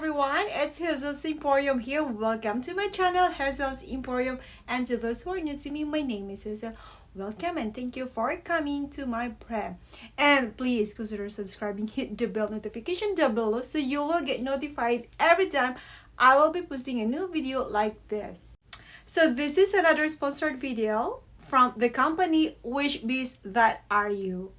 everyone, it's Hazel's Emporium here. Welcome to my channel, Hazel's Emporium. And to those who are new to me, my name is Hazel. Welcome and thank you for coming to my brand. And please consider subscribing, hit the bell notification down below so you will get notified every time I will be posting a new video like this. So this is another sponsored video from the company Wishbiz. That are you.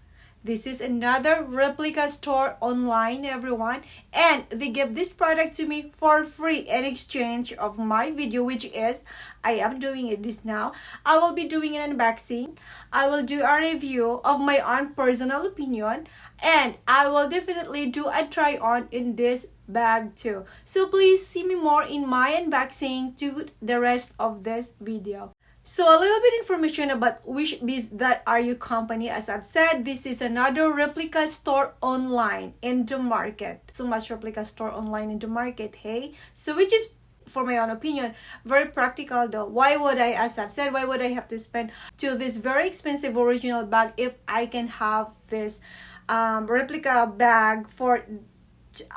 This is another replica store online, everyone, and they give this product to me for free in exchange of my video, which is I am doing it this now. I will be doing an unboxing. I will do a review of my own personal opinion, and I will definitely do a try on in this bag too. So please see me more in my unboxing to the rest of this video. So a little bit information about Wishbiz. That are you company. As I've said, this is another replica store online in the market. So much replica store online in the market, hey? So which is, for my own opinion, very practical though. Why would I, as I've said, why would I have to spend to this very expensive original bag if I can have this replica bag for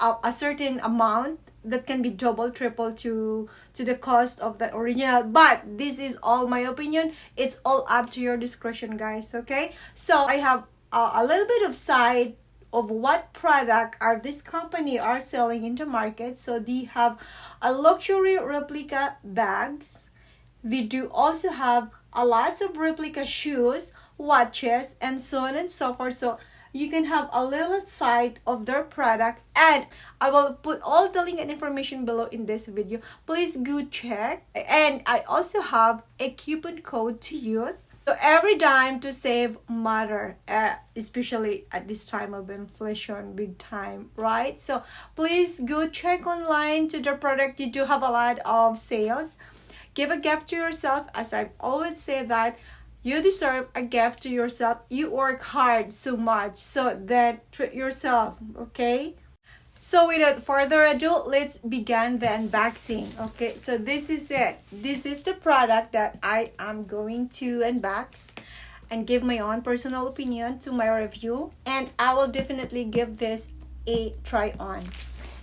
a certain amount that can be double, triple to the cost of the original? But this is all my opinion. It's all up to your discretion, guys, okay? So I have a little bit of side of what product are this company are selling in the market. So they have a luxury replica bags. They do also have a lots of replica shoes, watches, and so on and so forth. So you can have a little side of their product, and I will put all the link and information below in this video. Please go check. And I also have a coupon code to use. So every dime to save matter, especially at this time of inflation, big time, right? So please go check online to their product. They do have a lot of sales. Give a gift to yourself, as I've always said that you deserve a gift to yourself. You work hard so much, so then treat yourself, okay? So without further ado, let's begin the unboxing. Okay, so this is it. This is the product that I am going to unbox and give my own personal opinion to my review, and I will definitely give this a try on.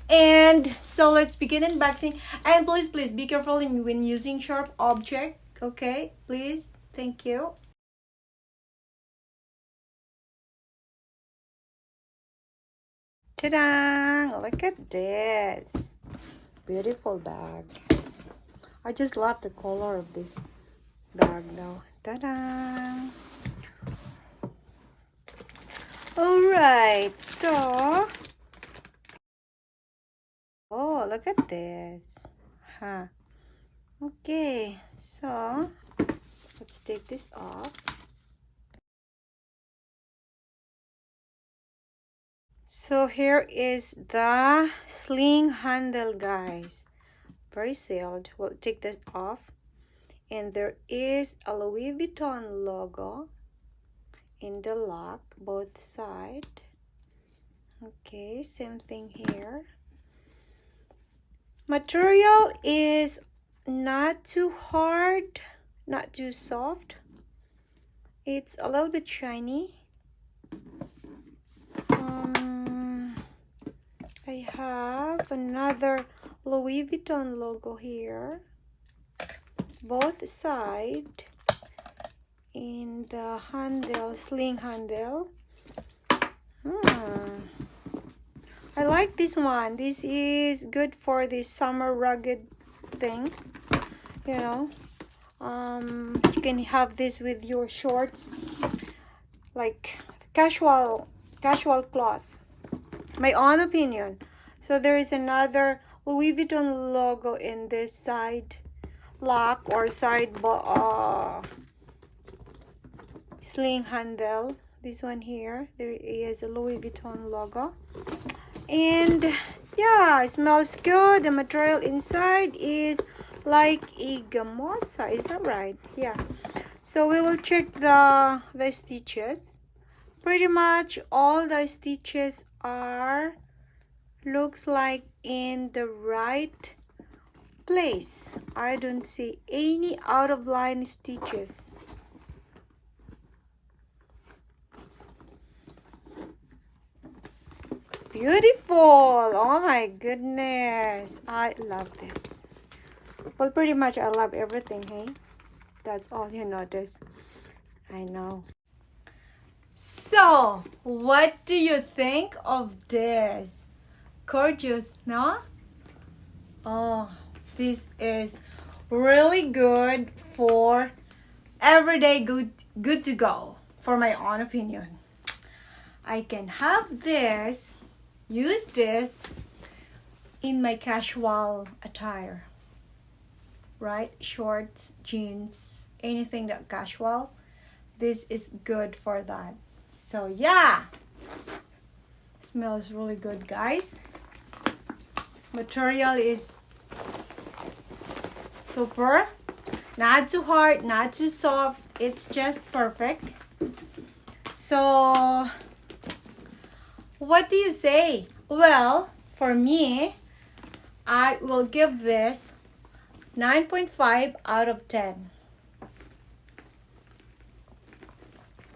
And so let's begin unboxing. And please be careful when using sharp object, okay? Please. Thank you. Ta-da! Look at this. Beautiful bag. I just love the color of this bag though. Ta-da! Alright, so oh, look at this. Huh. Okay, so let's take this off. So here is the sling handle, guys. Very sealed. We'll take this off. And there is a Louis Vuitton logo in the lock, both sides. Okay, same thing here. Material is not too hard, not too soft. It's a little bit shiny. I have another Louis Vuitton logo here, both sides in the handle, sling handle. I like this one. This is good for this summer rugged thing, you know. You can have this with your shorts, like casual cloth. My own opinion. So there is another Louis Vuitton logo in this side lock or side sling handle. This one here, there is a Louis Vuitton logo. And yeah, it smells good. The material inside is like a gamosa, is that right? Yeah. So we will check the stitches. Pretty much all the stitches are looks like in the right place. I don't see any out of line stitches. beautiful. Oh my goodness. I love this. Well, pretty much I love everything, hey? That's all you notice. I know. So, what do you think of this? Gorgeous, no? Oh, this is really good for everyday good to go, for my own opinion. I can have this, use this in my casual attire, right? Shorts, jeans, anything that casual. This is good for that. So yeah, smells really good, guys. Material is super, not too hard, not too soft. It's just perfect. So what do you say? Well, for me, I will give this 9.5 out of 10.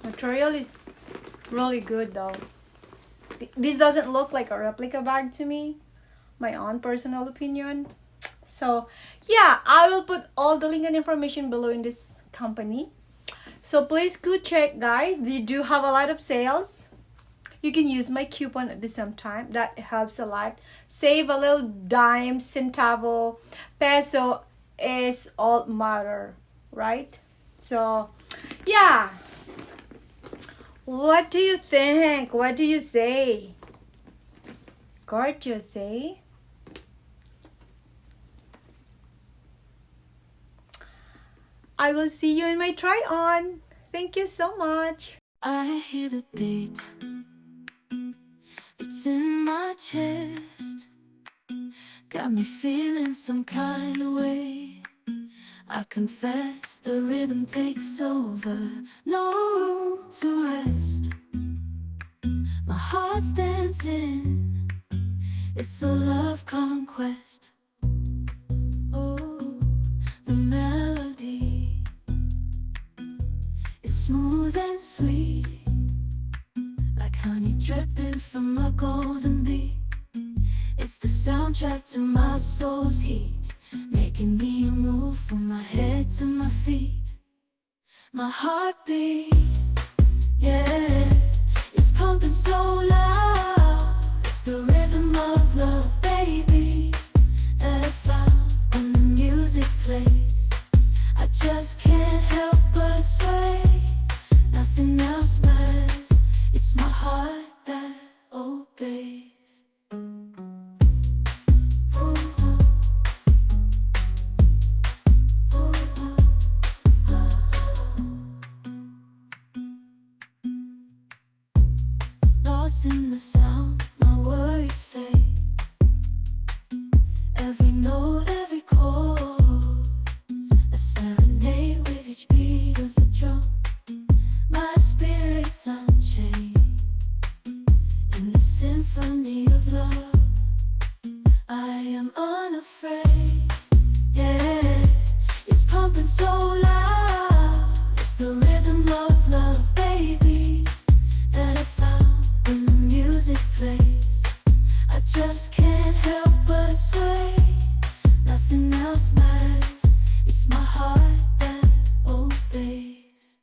Material is really good though. This doesn't look like a replica bag to me, my own personal opinion. So yeah, I will put all the link and information below in this company. So please go check, guys. They do have a lot of sales. You can use my coupon at the same time. That helps a lot. Save a little dime, centavo, peso is all matter, right? So yeah. What do you think? What do you say? Gorgeous, eh? I will see you in my try on. Thank you so much. I hear the beat. It's in my chest. Got me feeling some kind of way. I confess the rhythm takes over. No room to rest. My heart's dancing. It's a love conquest. Oh, the melody. It's smooth and sweet, like honey dripping from a golden bee. It's the soundtrack to my soul's heat, making me move from my head to my feet. My heartbeat, yeah, it's pumping so loud. It's the rhythm of love, baby, that I found when the music plays. I just can't help but sway. Nothing else matters. It's my heart that obeys. Lost in the sound, my worries fade. Every note, every chord, a serenade with each beat of the drum. My spirit's unchained in the symphony of love. I am unafraid, yeah, it's pumping so loud. It's the rhythm of love, baby, that I found when the music plays. I just can't help but sway. Nothing else matters. It's my heart that obeys.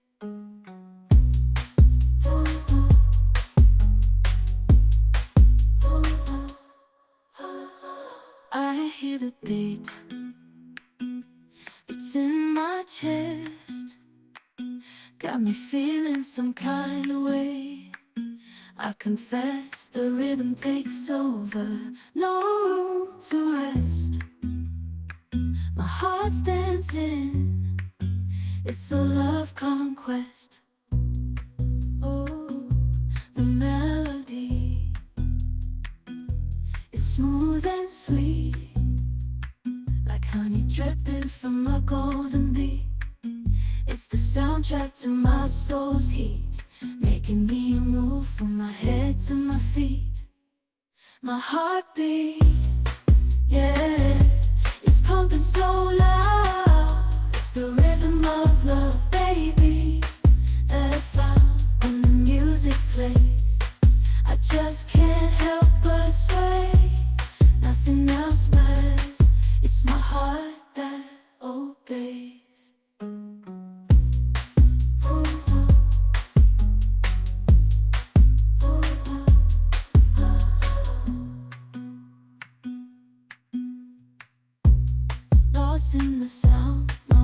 I hear the beat. It's in my chest. Got me feeling some kind of way. I confess the rhythm takes over. No room to rest. My heart's dancing. It's a love conquest. Oh, the melody. It's smooth and sweet, like honey dripping from a golden bee. It's the soundtrack to my soul's heat, making me move from my head to my feet. My heartbeat, yeah, it's pumping so loud. It's the rhythm of love, baby, that I found when the music plays. I just can't help but gaze. Lost in the sound